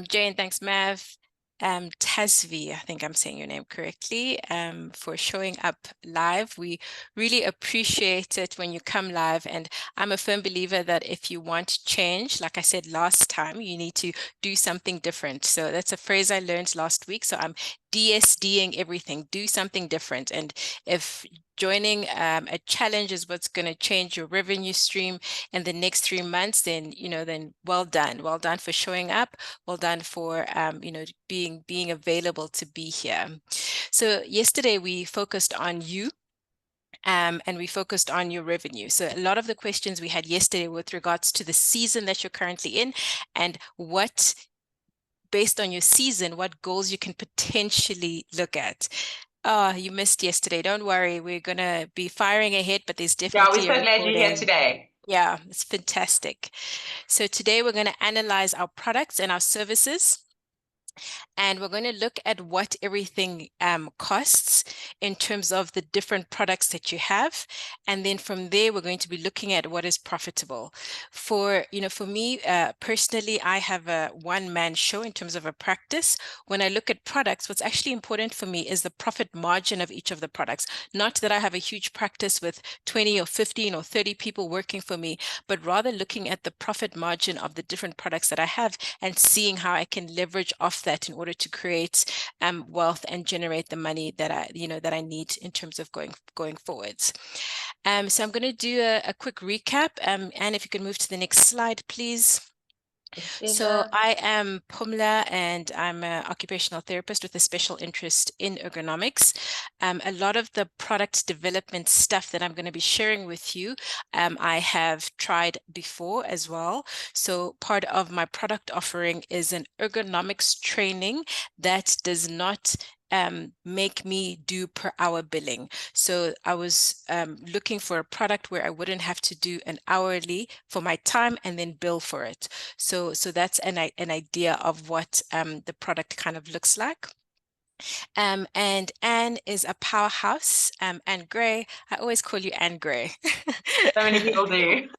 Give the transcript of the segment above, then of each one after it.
Jane, thanks, Mav. Tasvi, I think I'm saying your name correctly, for showing up live. We really appreciate it when you come live. And I'm a firm believer that if you want change, like I said last time, you need to do something different. So that's a phrase I learned last week. So I'm DSDing everything, do something different. And if joining a challenge is what's going to change your revenue stream in the next 3 months, then, then well done. Well done for showing up. Well done for being available to be here. So yesterday we focused on you. And we focused on your revenue. So a lot of the questions we had yesterday with regards to the season that you're currently in and what, based on your season, what goals you can potentially look at. Oh, you missed yesterday. Don't worry. We're going to be firing ahead, but there's Yeah, we're definitely a so glad you're here recording. today. Yeah, it's fantastic. So today we're going to analyze our products and our services. And we're going to look at what everything costs in terms of the different products that you have. And then from there, we're going to be looking at what is profitable. For me, personally, I have a one-man show in terms of a practice. When I look at products, what's actually important for me is the profit margin of each of the products. Not that I have a huge practice with 20 or 15 or 30 people working for me, but rather looking at the profit margin of the different products that I have and seeing how I can leverage off that in order to create wealth and generate the money that I need in terms of going forwards. So I'm going to do a quick recap. And if you can move to the next slide, please. So I am Pumla, and I'm an occupational therapist with a special interest in ergonomics. A lot of the product development stuff that I'm going to be sharing with you, I have tried before as well. So part of my product offering is an ergonomics training that does not make me do per hour billing. So I was looking for a product where I wouldn't have to do an hourly for my time and then bill for it. So that's an idea of what the product kind of looks like. And Anne is a powerhouse. Anne Gray, I always call you Anne Gray. So many people do.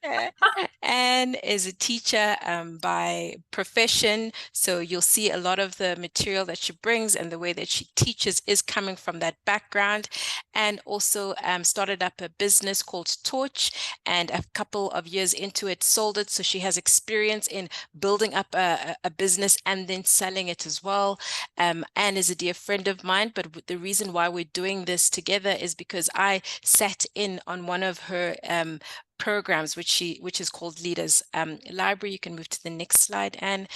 Anne is a teacher by profession, so you'll see a lot of the material that she brings and the way that she teaches is coming from that background. And also started up a business called Torch, and a couple of years into it sold it, so she has experience in building up a business and then selling it as well. Anne is a dear friend of mine, but the reason why we're doing this together is because I sat in on one of her programs, which is called Leaders Library. You can move to the next slide, Anne.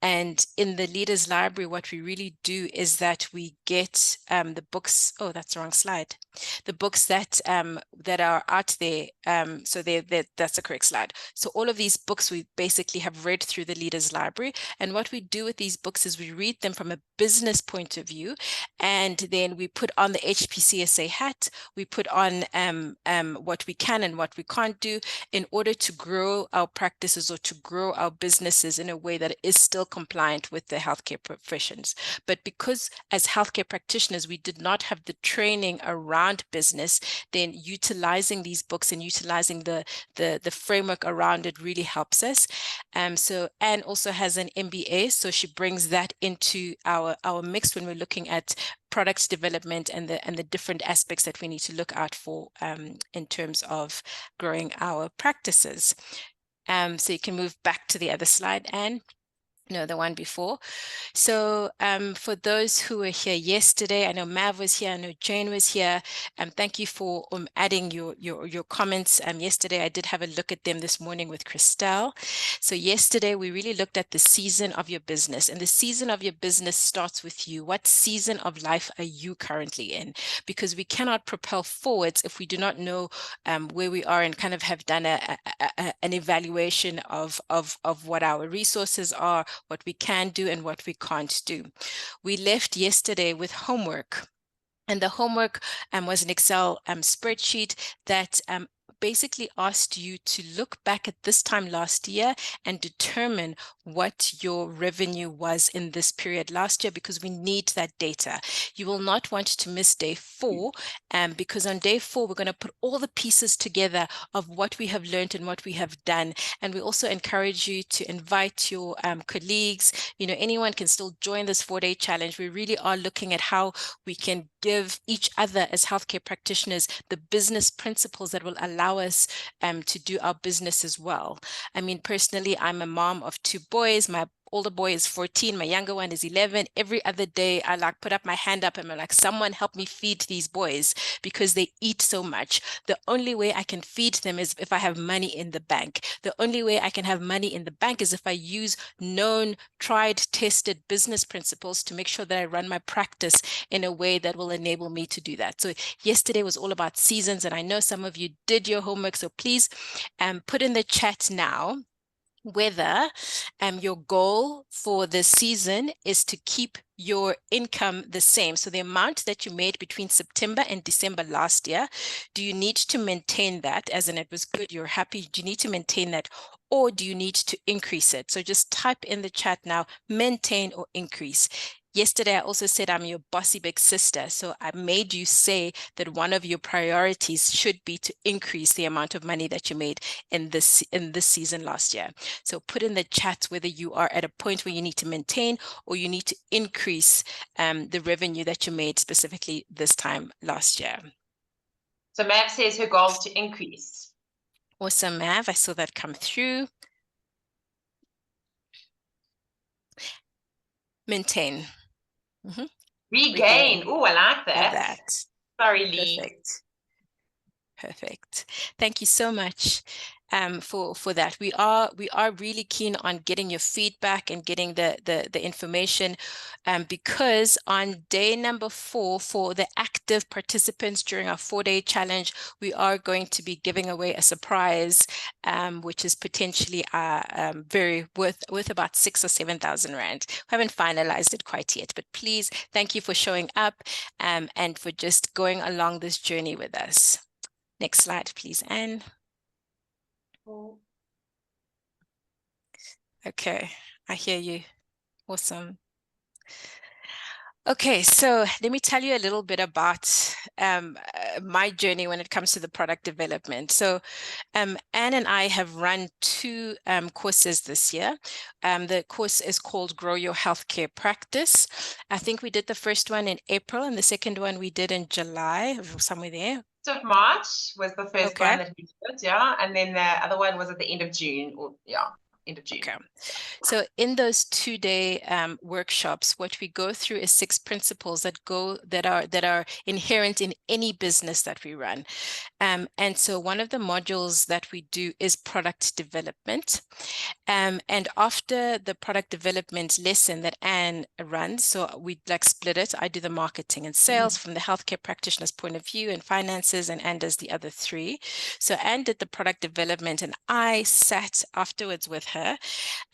And in the Leaders Library, what we really do is that we get the books. Oh, that's the wrong slide. The books that are out there. So that's the correct slide. So all of these books we basically have read through the Leaders Library. And what we do with these books is we read them from a business point of view, and then we put on the HPCSA hat. We put on what we can and what we can't do in order to grow our practices or to grow our businesses in a way that is still compliant with the healthcare professions. But because as healthcare practitioners, we did not have the training around business, then utilizing these books and utilizing the framework around it really helps us. So Anne also has an MBA, so she brings that into our mix when we're looking at product development and the different aspects that we need to look out for in terms of growing our practices. So you can move back to the other slide, Anne. No, the one before. So for those who were here yesterday, I know Mav was here, I know Jane was here. Thank you for adding your comments. Yesterday, I did have a look at them this morning with Christelle. So yesterday, we really looked at the season of your business, and the season of your business starts with you. What season of life are you currently in? Because we cannot propel forwards if we do not know where we are and kind of have done an evaluation of what our resources are, what we can do and what we can't do. We left yesterday with homework. And the homework was an Excel spreadsheet that basically asked you to look back at this time last year and determine what your revenue was in this period last year, because we need that data. You will not want to miss day 4, because on day 4, we're going to put all the pieces together of what we have learned and what we have done. And we also encourage you to invite your colleagues. Anyone can still join this 4-day challenge. We really are looking at how we can give each other as healthcare practitioners the business principles that will allow us to do our business as well. I mean, personally, I'm a mom of 2 boys. My older boy is 14, my younger one is 11. Every other day I put up my hand up and I'm like, someone help me feed these boys because they eat so much. The only way I can feed them is if I have money in the bank. The only way I can have money in the bank is if I use known, tried, tested business principles to make sure that I run my practice in a way that will enable me to do that. So yesterday was all about seasons, and I know some of you did your homework, so please put in the chat now whether your goal for this season is to keep your income the same. So the amount that you made between September and December last year, do you need to maintain that? As in, it was good, you're happy, do you need to maintain that? Or do you need to increase it? So just type in the chat now, maintain or increase. Yesterday, I also said I'm your bossy big sister. So I made you say that one of your priorities should be to increase the amount of money that you made in this season last year. So put in the chat whether you are at a point where you need to maintain or you need to increase the revenue that you made specifically this time last year. So Mav says her goal is to increase. Awesome, Mav. I saw that come through. Maintain. Regain. Oh, I like that. That. Sorry, Lee. Perfect. Thank you so much for that. We are really keen on getting your feedback and getting the information, because on day number 4 for the active participants during our 4-day challenge, we are going to be giving away a surprise, which is potentially very worth about 6,000 or 7,000 rand. We haven't finalized it quite yet, but please, thank you for showing up and for just going along this journey with us. Next slide, please, Anne. Okay, I hear you. Awesome. Okay, so let me tell you a little bit about my journey when it comes to the product development. So Anne and I have run 2 courses this year. The course is called Grow Your Healthcare Practice. I think we did the first one in April and the second one we did in July, somewhere there. Of March was the first one that we did, yeah. And then the other one was at the end of June, end of June. Okay. So in those 2-day workshops, what we go through is 6 principles that are inherent in any business that we run. And so one of the modules that we do is product development. And after the product development lesson that Anne runs, so we split it. I do the marketing and sales from the healthcare practitioner's point of view and finances, and Anne does the other 3. So Anne did the product development, and I sat afterwards with her,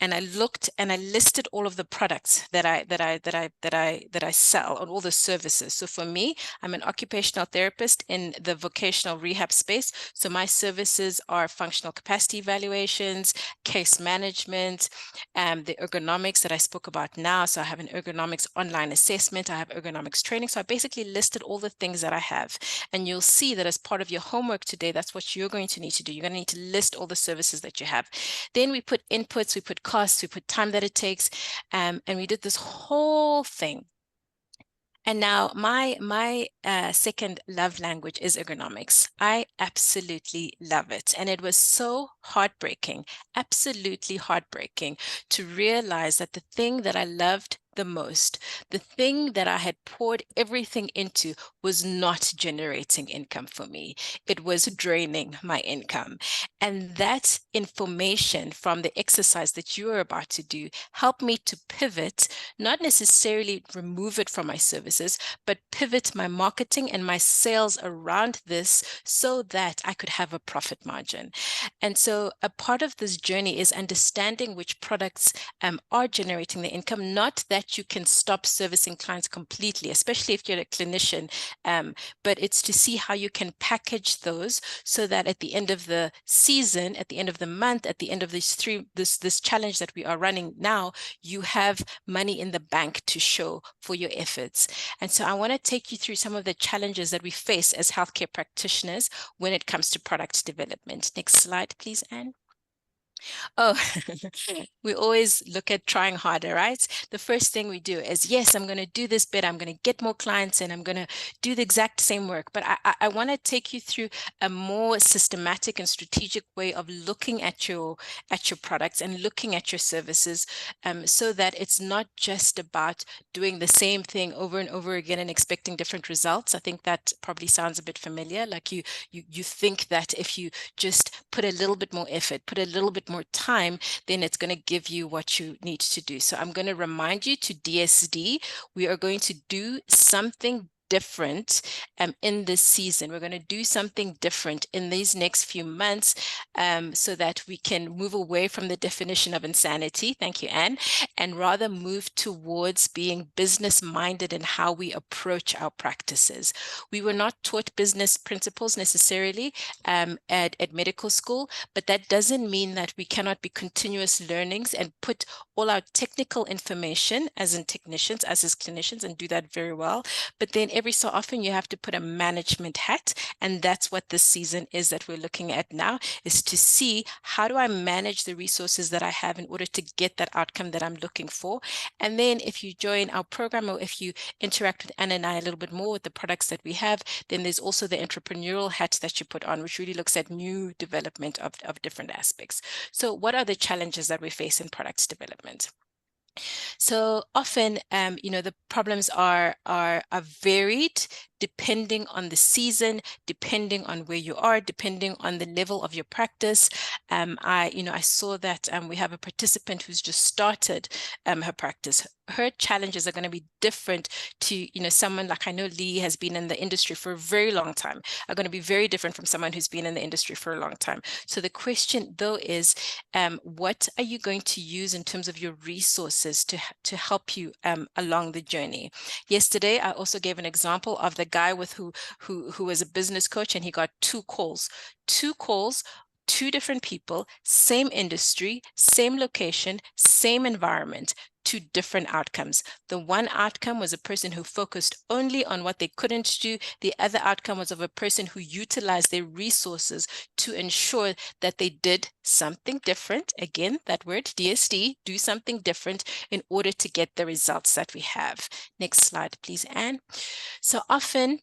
and I looked and I listed all of the products that I sell, and all the services. So for me, I'm an occupational therapist in the vocational rehab space. So my services are functional capacity evaluations, case management, the ergonomics that I spoke about now. So I have an ergonomics online assessment. I have ergonomics training. So I basically listed all the things that I have. And you'll see that as part of your homework today, that's what you're going to need to do. You're going to need to list all the services that you have. Then we put inputs, we put costs, we put time that it takes, and we did this whole thing. And now my second love language is ergonomics. I absolutely love it. And it was so heartbreaking, absolutely heartbreaking, to realize that the thing that I loved the most, the thing that I had poured everything into, was not generating income for me. It was draining my income. And that information from the exercise that you are about to do helped me to pivot, not necessarily remove it from my services, but pivot my marketing and my sales around this so that I could have a profit margin. And so a part of this journey is understanding which products are generating the income, not that that you can stop servicing clients completely, especially if you're a clinician, but it's to see how you can package those so that at the end of the season, at the end of the month, at the end of this challenge that we are running now, you have money in the bank to show for your efforts. And so I want to take you through some of the challenges that we face as healthcare practitioners when it comes to product development. Next slide, please, Anne. Oh, we always look at trying harder, right? The first thing we do is, yes, I'm going to do this bit. I'm going to get more clients and I'm going to do the exact same work. But I want to take you through a more systematic and strategic way of looking at your products and looking at your services, so that it's not just about doing the same thing over and over again and expecting different results. I think that probably sounds a bit familiar. Like you think that if you just put a little bit more effort, put a little bit more time, then it's going to give you what you need to do. So I'm going to remind you to DSD. We are going to do something different in this season. We're going to do something different in these next few months, so that we can move away from the definition of insanity, thank you, Anne, and rather move towards being business minded in how we approach our practices. We were not taught business principles necessarily at medical school, but that doesn't mean that we cannot be continuous learnings and put all our technical information as in technicians, as clinicians, and do that very well. But then every so often you have to put a management hat, and that's what this season is that we're looking at now, is to see how do I manage the resources that I have in order to get that outcome that I'm looking for. And then if you join our program, or if you interact with Anna and I a little bit more with the products that we have, then there's also the entrepreneurial hat that you put on, which really looks at new development of different aspects. So what are the challenges that we face in product development? So often, the problems are varied depending on the season, depending on where you are, depending on the level of your practice. I saw that we have a participant who's just started her practice. Her challenges are going to be different to, someone like, I know Lee has been in the industry for a very long time, are going to be very different from someone who's been in the industry for a long time. So the question though is, what are you going to use in terms of your resources to help you along the journey? Yesterday, I also gave an example of the guy with who was a business coach, and he got two calls, two different people, same industry, same location, same environment, two different outcomes. The one outcome was a person who focused only on what they couldn't do. The other outcome was of a person who utilized their resources to ensure that they did something different. Again, that word DSD, do something different in order to get the results that we have. Next slide, please, Anne. So often,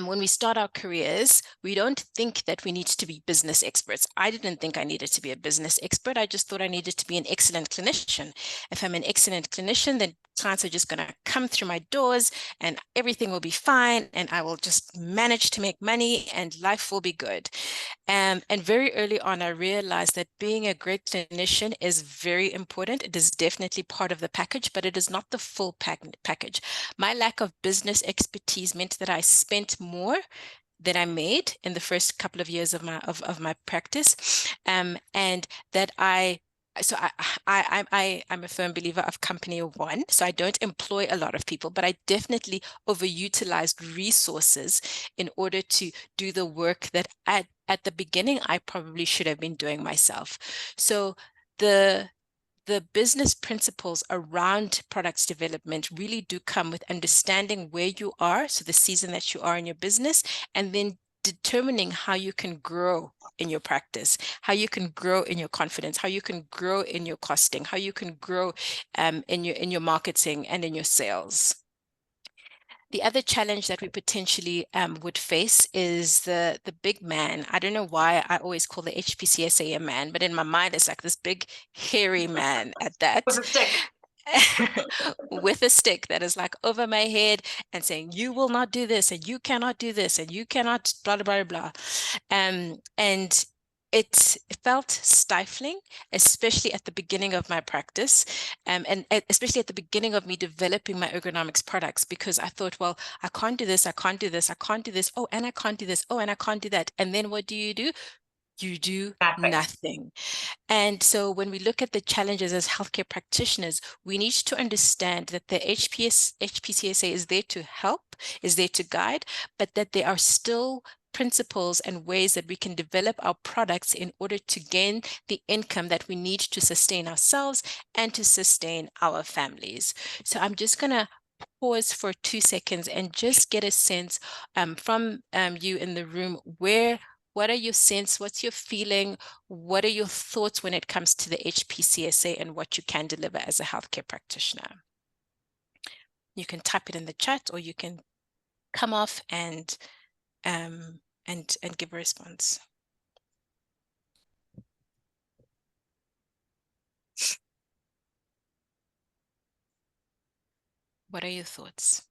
when we start our careers, we don't think that we need to be business experts. I didn't think I needed to be a business expert. I just thought I needed to be an excellent clinician. If I'm an excellent clinician, then clients are just going to come through my doors and everything will be fine, and I will just manage to make money and life will be good. And very early on, I realized that being a great clinician is very important. It is definitely part of the package, but it is not the full package. My lack of business expertise meant that I spent more than I made in the first couple of years of my practice, and that I'm a firm believer of company of one. So I don't employ a lot of people, but I definitely overutilized resources in order to do the work that at the beginning I probably should have been doing myself. So the business principles around products development really do come with understanding where you are, so the season that you are in your business, and then determining how you can grow in your practice, how you can grow in your confidence, how you can grow in your costing, how you can grow in your marketing and in your sales. The other challenge that we potentially would face is the big man. I don't know why I always call the HPCSA a man, but in my mind, it's like this big, hairy man at that. With a stick. With a stick that is like over my head and saying, you will not do this, and you cannot do this, and you cannot blah, blah, blah, blah. And it felt stifling, especially at the beginning of my practice, and especially at the beginning of me developing my ergonomics products, because I thought, well, I can't do this, I can't do this, I can't do this, oh, and I can't do this, oh, and I can't do that. And then what do? you do Nothing. nothing. And so when we look at the challenges as healthcare practitioners, we need to understand that the HPCSA is there to help, is there to guide, but that there are still principles and ways that we can develop our products in order to gain the income that we need to sustain ourselves and to sustain our families. So I'm just going to pause for 2 seconds and just get a sense from you in the room, what are your sense, what's your feeling, what are your thoughts when it comes to the HPCSA and what you can deliver as a healthcare practitioner? You can type it in the chat, or you can come off and give a response. What are your thoughts?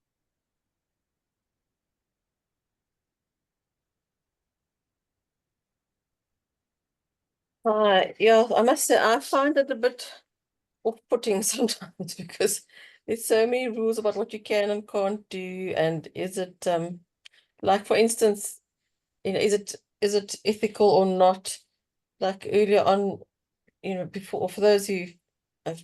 Yeah, I must say I find it a bit off-putting sometimes because there's so many rules about what you can and can't do. And is it like, for instance, is it ethical or not? Like earlier on, before, for those who have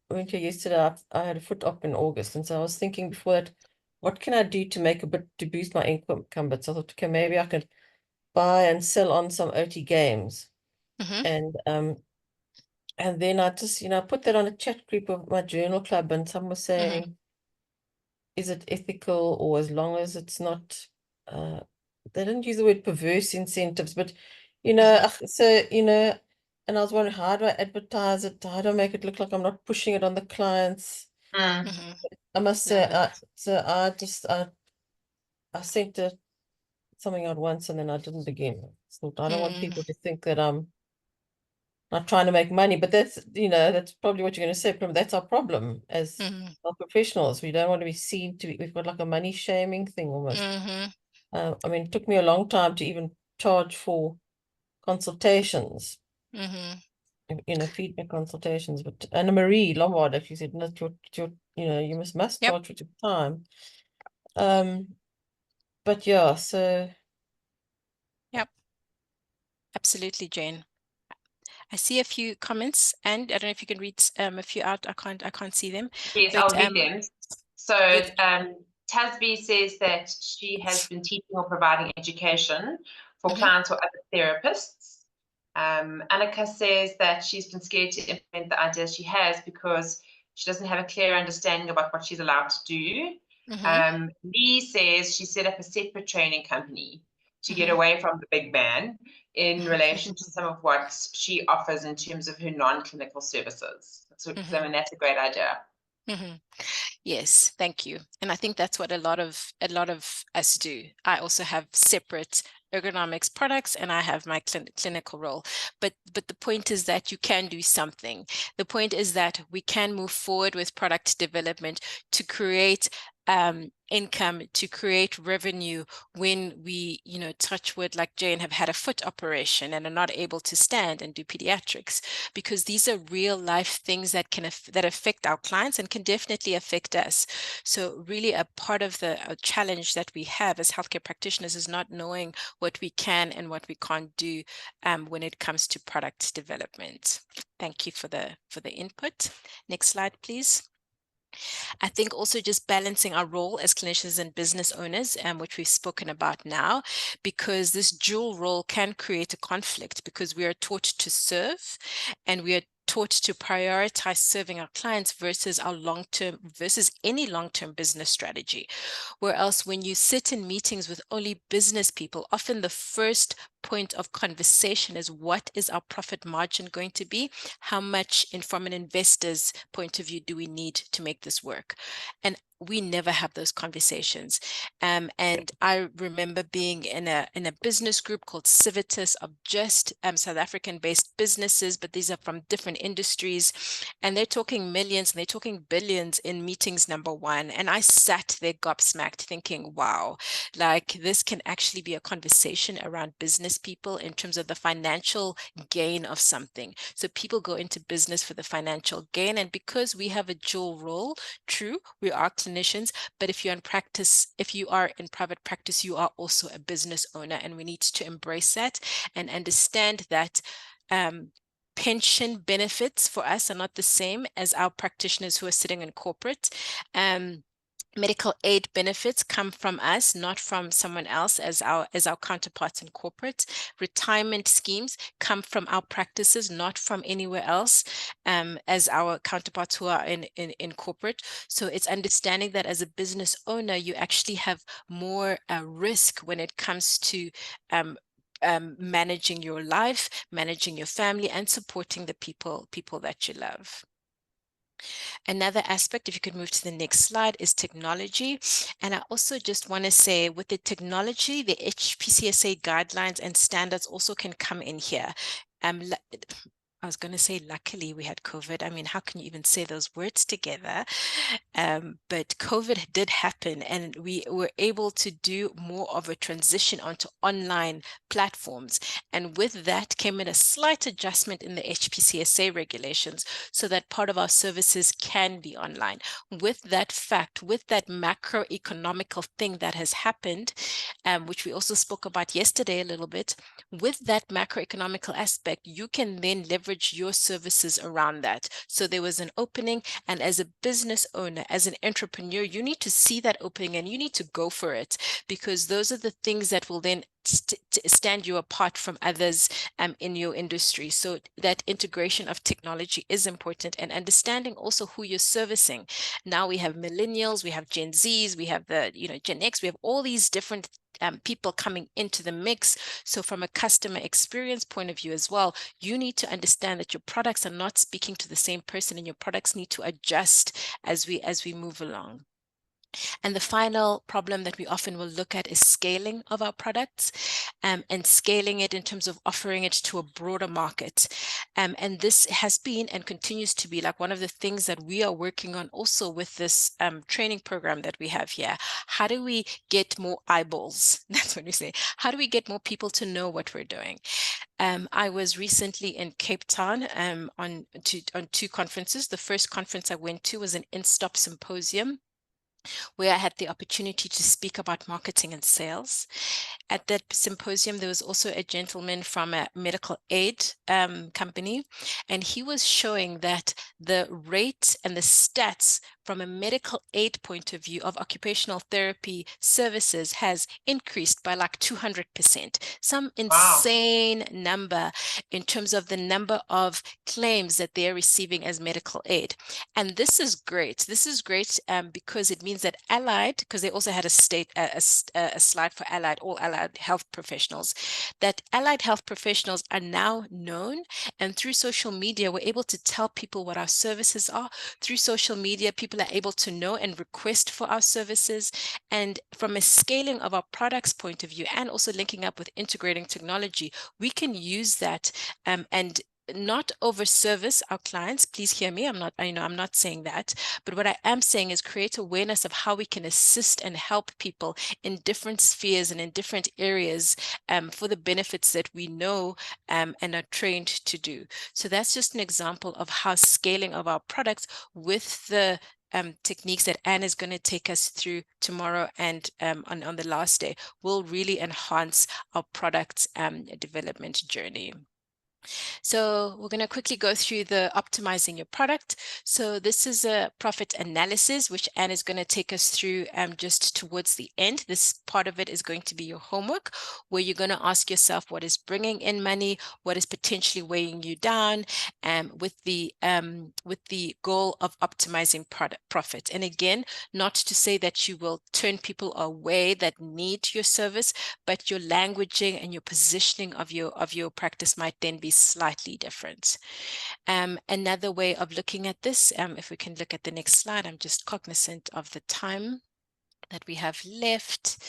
went here yesterday, I had a foot op in August, and so I was thinking before that, what can I do to make a bit to boost my income? But so I thought, okay, maybe I could buy and sell on some OT games. And then I just, put that on a chat group of my journal club, and some were saying, is it ethical, or as long as it's not, they didn't use the word perverse incentives, but, so, and I was wondering, how do I advertise it? How do I make it look like I'm not pushing it on the clients? I must say, I sent something out once and then I didn't again. So I don't want people to think that I'm not trying to make money, but that's probably what you're going to say. That's our problem as our professionals. We don't want to be seen we've got like a money shaming thing almost. I mean, it took me a long time to even charge for consultations, feedback consultations. But Anna Marie Lombard actually said, no, you must charge for your time. But yeah, so. Yep. Absolutely, Jane. I see a few comments, and I don't know if you can read a few out. I can't see them. Yes, but, I'll read them. So Tasby says that she has been teaching or providing education for clients or other therapists. Annika says that she's been scared to implement the ideas she has because she doesn't have a clear understanding about what she's allowed to do. Lee says she set up a separate training company to get away from the big man in relation to some of what she offers in terms of her non-clinical services. So I mean, that's a great idea. Yes, thank you. And I think that's what a lot of us do. I also have separate ergonomics products and I have my clinical role. But the point is that you can do something. The point is that we can move forward with product development to create income, to create revenue when we, touch wood, like Jane, have had a foot operation and are not able to stand and do pediatrics, because these are real life things that that affect our clients and can definitely affect us. So really a part of the challenge that we have as healthcare practitioners is not knowing what we can and what we can't do when it comes to product development. Thank you for the input. Next slide, please. I think also just balancing our role as clinicians and business owners, which we've spoken about now, because this dual role can create a conflict because we are taught to serve and we are taught to prioritize serving our clients versus any long-term business strategy. Whereas when you sit in meetings with only business people, often the first point of conversation is, what is our profit margin going to be? How much, from an investor's point of view, do we need to make this work? And we never have those conversations. And I remember being in a business group called Civitas of just South African-based businesses, but these are from different industries, and they're talking millions and they're talking billions in meetings number one. And I sat there gobsmacked thinking, wow, like this can actually be a conversation around business business people in terms of the financial gain of something. So people go into business for the financial gain. And because we have a dual role, true, we are clinicians, but if you're in practice, if you are in private practice, you are also a business owner, and we need to embrace that and understand that pension benefits for us are not the same as our practitioners who are sitting in corporate. Medical aid benefits come from us, not from someone else as our counterparts in corporate. Retirement schemes come from our practices, not from anywhere else, as our counterparts who are in corporate. So it's understanding that as a business owner, you actually have more risk when it comes to managing your life, managing your family, and supporting the people that you love. Another aspect, if you could move to the next slide, is technology. And I also just want to say with the technology, the HPCSA guidelines and standards also can come in here. I was going to say, luckily we had COVID. I mean, how can you even say those words together? But COVID did happen, and we were able to do more of a transition onto online platforms. And with that came in a slight adjustment in the HPCSA regulations so that part of our services can be online. With that fact, with that macroeconomical thing that has happened, which we also spoke about yesterday a little bit, with that macroeconomical aspect, you can then leverage your services around that. So there was an opening, and as a business owner, as an entrepreneur, you need to see that opening and you need to go for it, because those are the things that will then stand you apart from others in your industry. So that integration of technology is important, and understanding also who you're servicing. Now we have millennials, we have Gen Zs, we have the Gen X, we have all these different people coming into the mix. So from a customer experience point of view as well, you need to understand that your products are not speaking to the same person, and your products need to adjust as we move along. And the final problem that we often will look at is scaling of our products, and scaling it in terms of offering it to a broader market. And this has been and continues to be like one of the things that we are working on also with this training program that we have here. How do we get more eyeballs? That's what we say. How do we get more people to know what we're doing? I was recently in Cape Town on two conferences. The first conference I went to was an InStop symposium, where I had the opportunity to speak about marketing and sales. At that symposium, there was also a gentleman from a medical aid company, and he was showing that the rate and the stats from a medical aid point of view of occupational therapy services has increased by like 200%, some insane number in terms of the number of claims that they're receiving as medical aid. And this is great. This is great because it means that allied, because they also had a slide for all allied health professionals, that allied health professionals are now known, and through social media, we're able to tell people what our services are. Through social media, people are able to know and request for our services. And from a scaling of our products point of view, and also linking up with integrating technology, we can use that and not over service our clients. Please hear me. I'm not saying that, but what I am saying is create awareness of how we can assist and help people in different spheres and in different areas for the benefits that we know and are trained to do. So that's just an example of how scaling of our products with the techniques that Anne is going to take us through tomorrow and on the last day will really enhance our product development journey. So we're going to quickly go through the optimizing your product. So this is a profit analysis, which Anne is going to take us through just towards the end. This part of it is going to be your homework, where you're going to ask yourself what is bringing in money, what is potentially weighing you down, with the goal of optimizing profit. And again, not to say that you will turn people away that need your service, but your languaging and your positioning of your practice might then be slightly different. Another way of looking at this, if we can look at the next slide, I'm just cognizant of the time that we have left.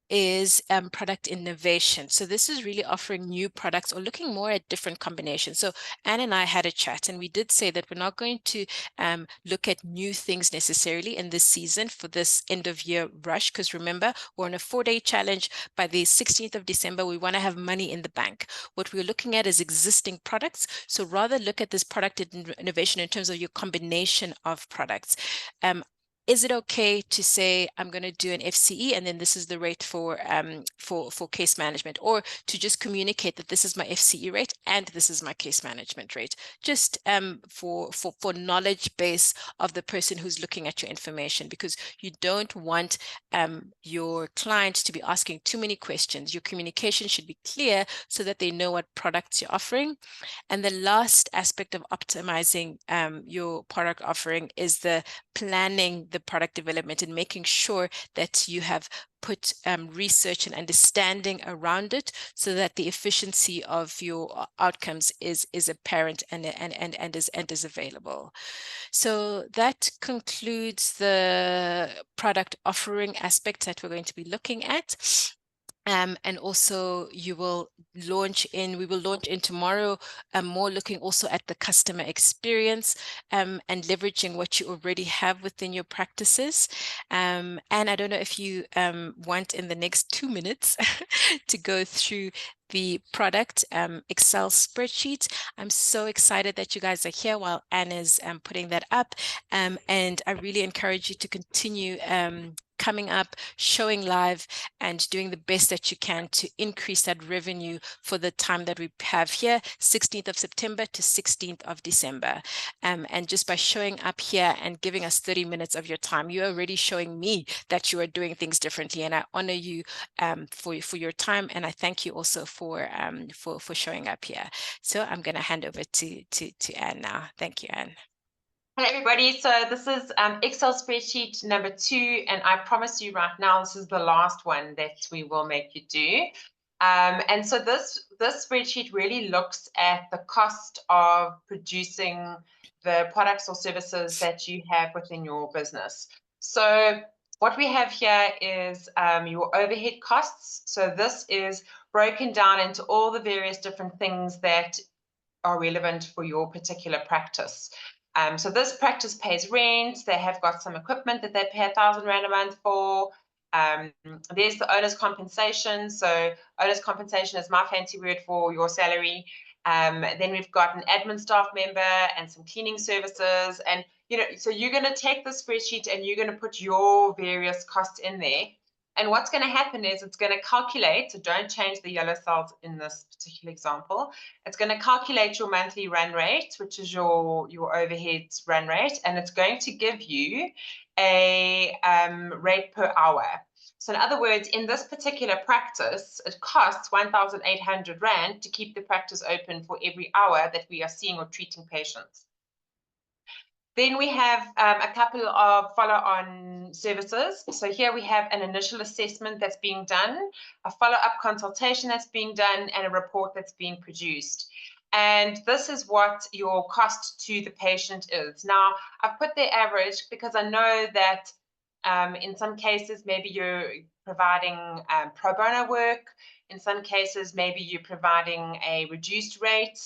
is product innovation. So this is really offering new products or looking more at different combinations. So Anne and I had a chat, and we did say that we're not going to look at new things necessarily in this season for this end of year rush, because remember, we're on a 4-day challenge. By the 16th of December, we want to have money in the bank. What we're looking at is existing products. So rather look at this product innovation in terms of your combination of products. Is it okay to say I'm going to do an FCE and then this is the rate for case management, or to just communicate that this is my FCE rate and this is my case management rate, just for knowledge base of the person who's looking at your information, because you don't want your client to be asking too many questions. Your communication should be clear so that they know what products you're offering. And the last aspect of optimizing your product offering is the planning the product development and making sure that you have put research and understanding around it so that the efficiency of your outcomes is apparent and is available. So that concludes the product offering aspects that we're going to be looking at. And also we will launch in tomorrow, more looking also at the customer experience and leveraging what you already have within your practices. And I don't know if you want in the next 2 minutes to go through the product Excel spreadsheet. I'm so excited that you guys are here while Anne is putting that up. And I really encourage you to continue coming up, showing live, and doing the best that you can to increase that revenue for the time that we have here, 16th of September to 16th of December. And just by showing up here and giving us 30 minutes of your time, you're already showing me that you are doing things differently. And I honor you for your time. And I thank you also for showing up here. So I'm going to hand over to Anne now. Thank you, Anne. Hello, everybody. So this is Excel spreadsheet number 2, and I promise you right now, this is the last one that we will make you do. And so this spreadsheet really looks at the cost of producing the products or services that you have within your business. So what we have here is your overhead costs. So this is broken down into all the various different things that are relevant for your particular practice. So this practice pays rent. They have got some equipment that they pay 1,000 Rand a month for. There's the owner's compensation. So owner's compensation is my fancy word for your salary. Then we've got an admin staff member and some cleaning services. And, so you're going to take the spreadsheet and you're going to put your various costs in there. And what's going to happen is it's going to calculate, so don't change the yellow cells in this particular example. It's going to calculate your monthly run rate, which is your overheads run rate, and it's going to give you a rate per hour. So in other words, in this particular practice, it costs 1,800 Rand to keep the practice open for every hour that we are seeing or treating patients. Then we have a couple of follow-on services. So here we have an initial assessment that's being done, a follow-up consultation that's being done, and a report that's being produced. And this is what your cost to the patient is. Now, I've put the average because I know that in some cases, maybe you're providing pro bono work. In some cases, maybe you're providing a reduced rate.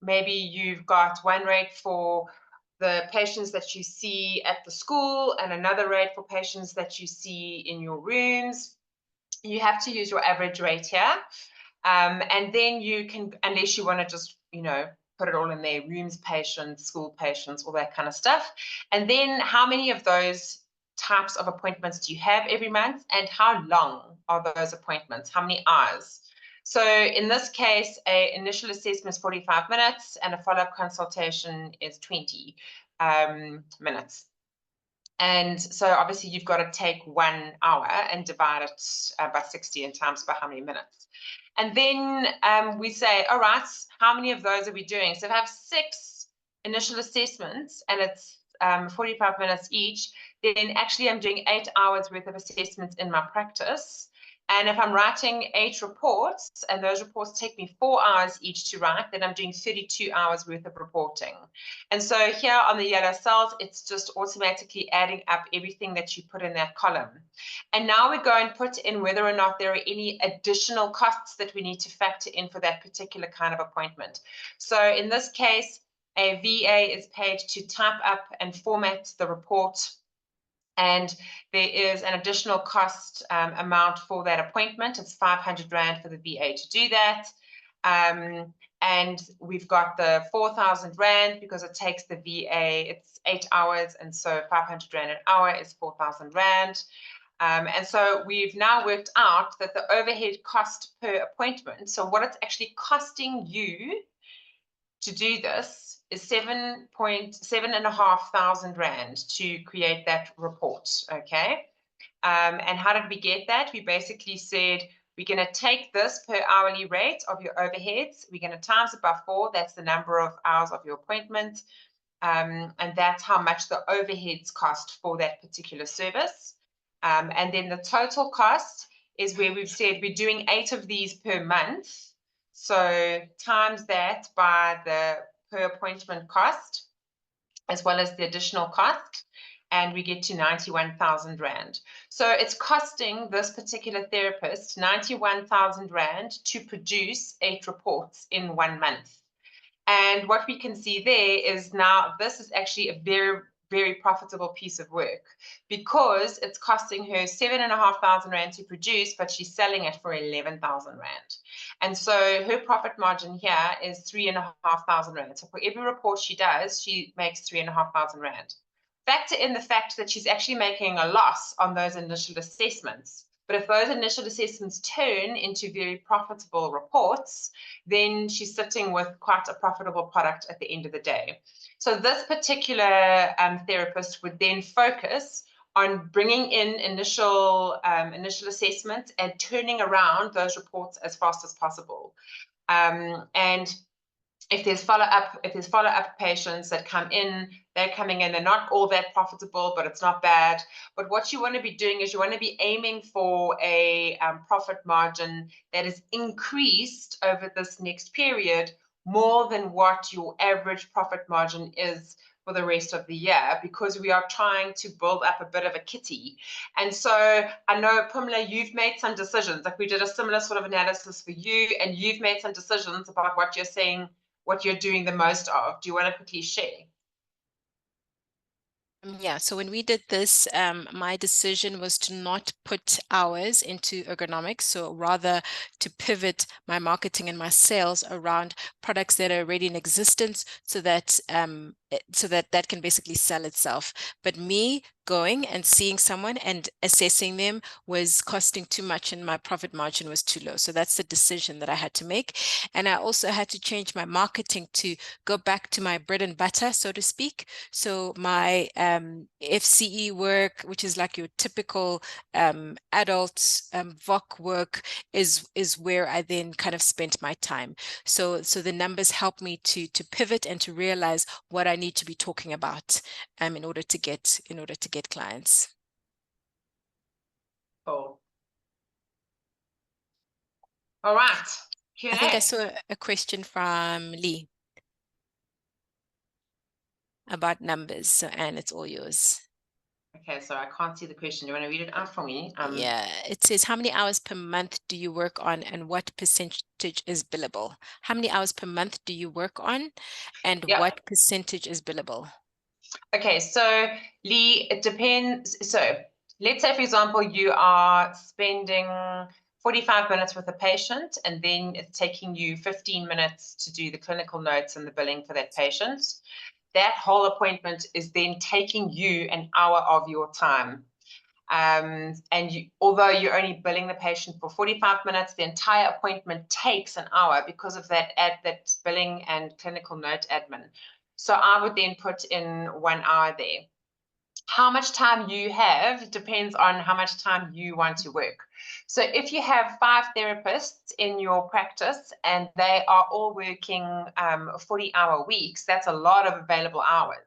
Maybe you've got one rate for the patients that you see at the school and another rate for patients that you see in your rooms. You have to use your average rate here. And then you can, unless you want to just, put it all in there, rooms patients, school patients, all that kind of stuff. And then how many of those types of appointments do you have every month, and how long are those appointments? How many hours? So in this case, an initial assessment is 45 minutes and a follow-up consultation is 20 minutes. And so obviously you've got to take 1 hour and divide it by 60 and times by how many minutes. And then we say, all right, how many of those are we doing? So if I have 6 initial assessments and it's 45 minutes each, then actually I'm doing 8 hours worth of assessments in my practice. And if I'm writing 8 reports, and those reports take me 4 hours each to write, then I'm doing 32 hours worth of reporting. And so here on the yellow cells, it's just automatically adding up everything that you put in that column. And now we go and put in whether or not there are any additional costs that we need to factor in for that particular kind of appointment. So in this case, a VA is paid to type up and format the report, and there is an additional cost amount for that appointment. It's 500 Rand for the VA to do that. And we've got the 4,000 Rand because it takes the VA, it's 8 hours, and so 500 Rand an hour is 4,000 Rand. And so we've now worked out that the overhead cost per appointment, so what it's actually costing you to do this, is 7,500 Rand to create that report, okay? And how did we get that? We basically said, we're going to take this per hourly rate of your overheads. We're going to times it by 4. That's the number of hours of your appointment. And that's how much the overheads cost for that particular service. And then the total cost is where we've said we're doing 8 of these per month. So times that by the per appointment cost, as well as the additional cost, and we get to 91,000 Rand. So it's costing this particular therapist 91,000 Rand to produce 8 reports in 1 month. And what we can see there is now this is actually a very, very profitable piece of work, because it's costing her 7,500 Rand to produce, but she's selling it for 11,000 Rand. And so her profit margin here is 3,500 Rand. So for every report she does, she makes 3,500 Rand. Factor in the fact that she's actually making a loss on those initial assessments. But if those initial assessments turn into very profitable reports, then she's sitting with quite a profitable product at the end of the day. So this particular therapist would then focus on bringing in initial assessments and turning around those reports as fast as possible. And if there's follow-up patients that come in, they're coming in, they're not all that profitable, but it's not bad. But what you want to be doing is you want to be aiming for a profit margin that is increased over this next period more than what your average profit margin is for the rest of the year, because we are trying to build up a bit of a kitty. And so I know, Pumla, you've made some decisions. Like we did a similar sort of analysis for you, and you've made some decisions about what you're saying, what you're doing the most of. Do you want to quickly share? Yeah, so when we did this, my decision was to not put hours into ergonomics, so rather to pivot my marketing and my sales around products that are already in existence, so that that can basically sell itself. But me going and seeing someone and assessing them was costing too much, and my profit margin was too low. So that's the decision that I had to make. And I also had to change my marketing to go back to my bread and butter, so to speak. So my FCE work, which is like your typical adult VOC work, is where I then kind of spent my time. So the numbers help me to pivot and to realize what I need to be talking about in order to get clients. Cool. All right. Q&A. I think I saw a question from Lee about numbers. So Anne, it's all yours. Okay, so I can't see the question. You want to read it out for me? Yeah, it says, how many hours per month do you work on, and what percentage is billable? How many hours per month do you work on, and what percentage is billable? Okay, so Lee, it depends. So let's say, for example, you are spending 45 minutes with a patient, and then it's taking you 15 minutes to do the clinical notes and the billing for that patient. That whole appointment is then taking you an hour of your time. And although you're only billing the patient for 45 minutes, the entire appointment takes an hour because of that billing and clinical note admin. So I would then put in 1 hour there. How much time you have depends on how much time you want to work. So if you have 5 therapists in your practice and they are all working 40-hour weeks, that's a lot of available hours.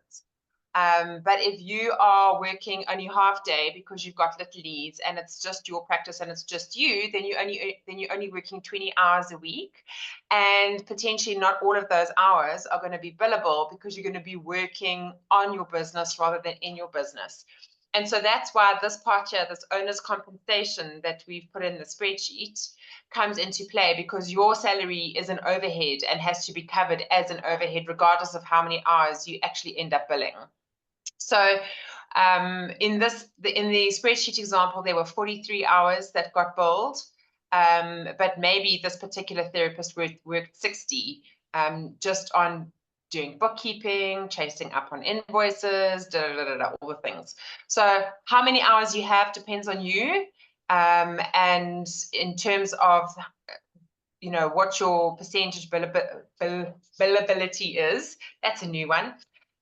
But if you are working only half day because you've got little leads and it's just your practice and it's just you, then you're only working 20 hours a week, and potentially not all of those hours are going to be billable because you're going to be working on your business rather than in your business. And so that's why this part here, this owner's compensation that we've put in the spreadsheet, comes into play, because your salary is an overhead and has to be covered as an overhead regardless of how many hours you actually end up billing. So in the spreadsheet example, there were 43 hours that got billed, but maybe this particular therapist worked 60 just on doing bookkeeping, chasing up on invoices, all the things. So how many hours you have depends on you. And in terms of, you know, what your percentage billability is, that's a new one.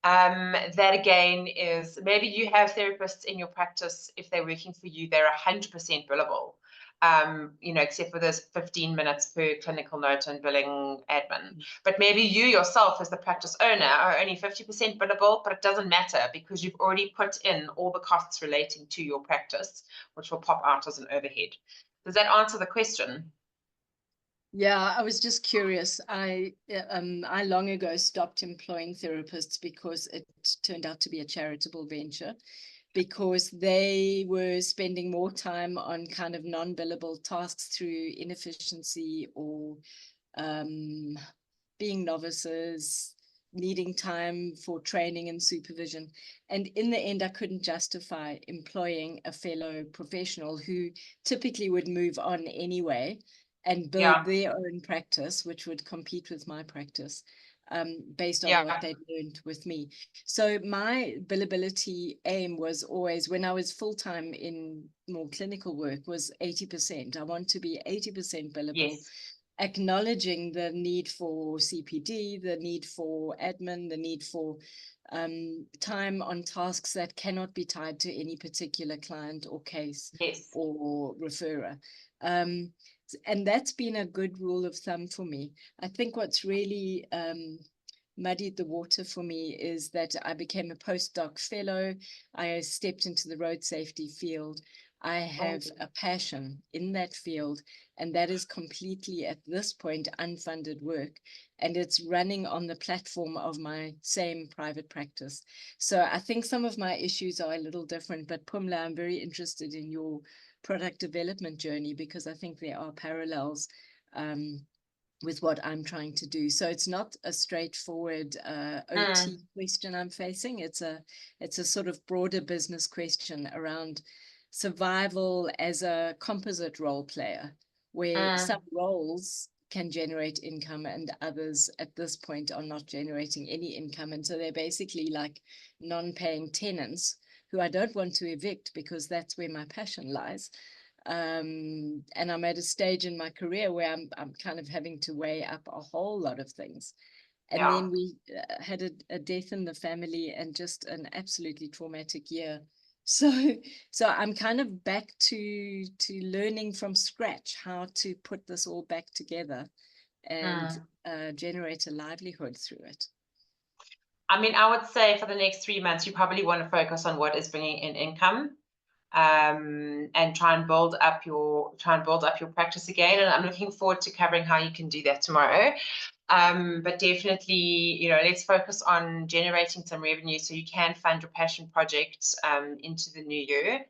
That again is, maybe you have therapists in your practice, if they're working for you, they're 100% billable. You know, except for those 15 minutes per clinical note and billing admin. But maybe you yourself as the practice owner are only 50% billable, but it doesn't matter because you've already put in all the costs relating to your practice, which will pop out as an overhead. Does that answer the question? Yeah, I was just curious. I long ago stopped employing therapists because it turned out to be a charitable venture, because they were spending more time on kind of non-billable tasks through inefficiency or being novices, needing time for training and supervision. And in the end, I couldn't justify employing a fellow professional who typically would move on anyway and build their own practice, which would compete with my practice based on what they'd learned with me. So my billability aim was always, when I was full-time in more clinical work, was 80%. I want to be 80% billable. Yes. Acknowledging the need for CPD, the need for admin, the need for time on tasks that cannot be tied to any particular client or case or referrer. And that's been a good rule of thumb for me. I think what's really muddied the water for me is that I became a postdoc fellow. I stepped into the road safety field. I have a passion in that field, and that is completely at this point unfunded work, and it's running on the platform of my same private practice. So I think some of my issues are a little different, but Pumla, I'm very interested in your product development journey, because I think there are parallels with what I'm trying to do. So it's not a straightforward OT question I'm facing. It's a sort of broader business question around survival as a composite role player, where some roles can generate income and others at this point are not generating any income. And so they're basically like non-paying tenants who I don't want to evict, because that's where my passion lies. And I'm at a stage in my career where I'm kind of having to weigh up a whole lot of things. And then we had a death in the family and just an absolutely traumatic year. So I'm kind of back to learning from scratch how to put this all back together and generate a livelihood through it. I mean, I would say for the next 3 months, you probably want to focus on what is bringing in income, and try and build up your practice again. And I'm looking forward to covering how you can do that tomorrow. But definitely, you know, let's focus on generating some revenue so you can fund your passion project into the new year.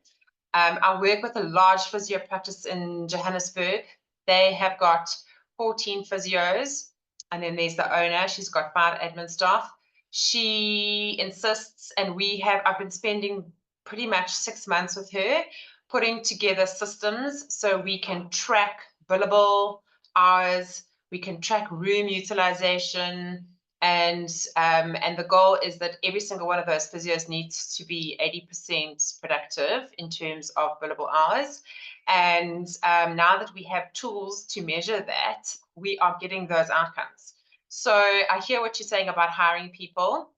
I work with a large physio practice in Johannesburg. They have got 14 physios, and then there's the owner. She's got 5 admin staff. She insists, and I've been spending pretty much 6 months with her putting together systems so we can track billable hours, we can track room utilization, and the goal is that every single one of those physios needs to be 80% productive in terms of billable hours. And now that we have tools to measure that, we are getting those outcomes. So I hear what you're saying about hiring people.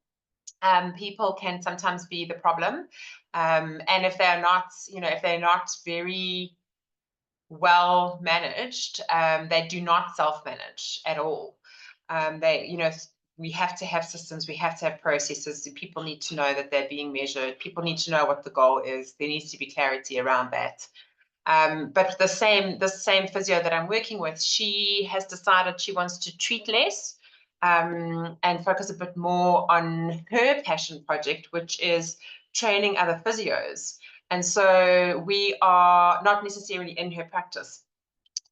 People can sometimes be the problem. And if they're not, you know, if they're not very well managed, they do not self-manage at all. They, you know, we have to have systems, we have to have processes. People need to know that they're being measured. People need to know what the goal is. There needs to be clarity around that. But the same physio that I'm working with, she has decided she wants to treat less and focus a bit more on her passion project, which is training other physios. And so we are not necessarily in her practice,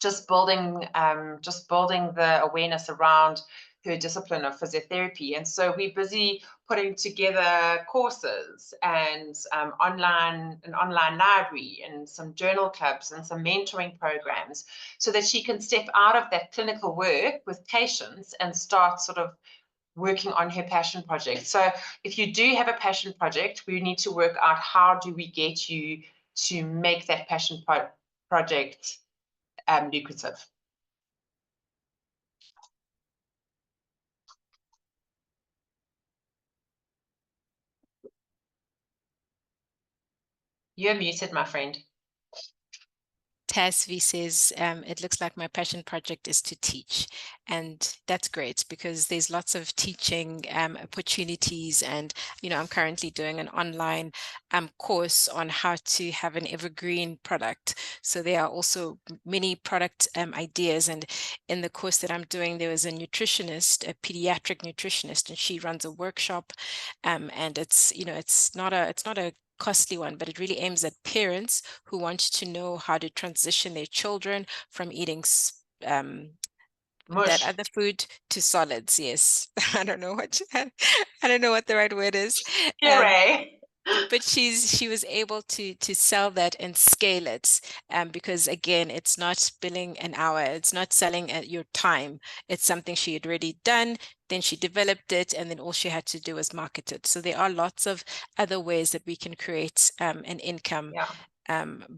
just building the awareness around her discipline of physiotherapy. And so we're busy putting together courses and an online library and some journal clubs and some mentoring programs so that she can step out of that clinical work with patients and start sort of working on her passion project. So if you do have a passion project, we need to work out how do we get you to make that passion project lucrative. You're muted, my friend. Tasvi says, it looks like my passion project is to teach. And that's great because there's lots of teaching opportunities. And, you know, I'm currently doing an online course on how to have an evergreen product. So there are also many product ideas. And in the course that I'm doing, there was a nutritionist, a pediatric nutritionist, and she runs a workshop. And it's, you know, it's not a costly one, but it really aims at parents who want to know how to transition their children from eating that other food to solids. Yes, I don't know what the right word is. But she was able to sell that and scale it, because again, it's not billing an hour, it's not selling at your time. It's something she had already done. Then she developed it, and then all she had to do was market it. So there are lots of other ways that we can create an income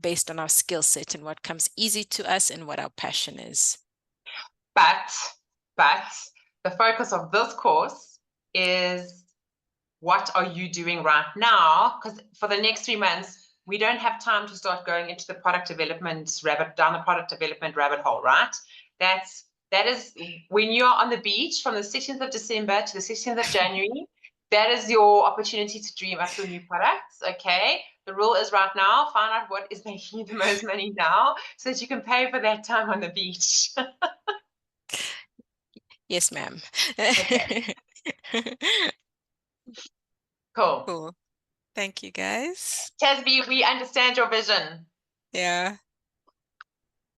based on our skill set and what comes easy to us and what our passion is. But the focus of this course is what are you doing right now? Because for the next 3 months, we don't have time to start going into the product development rabbit hole, right? That is when you're on the beach from the 16th of December to the 16th of January, that is your opportunity to dream up your new products, okay? The rule is right now, find out what is making you the most money now so that you can pay for that time on the beach. Yes, ma'am. Okay. Cool. Cool. Thank you, guys. Tasvi, we understand your vision. Yeah.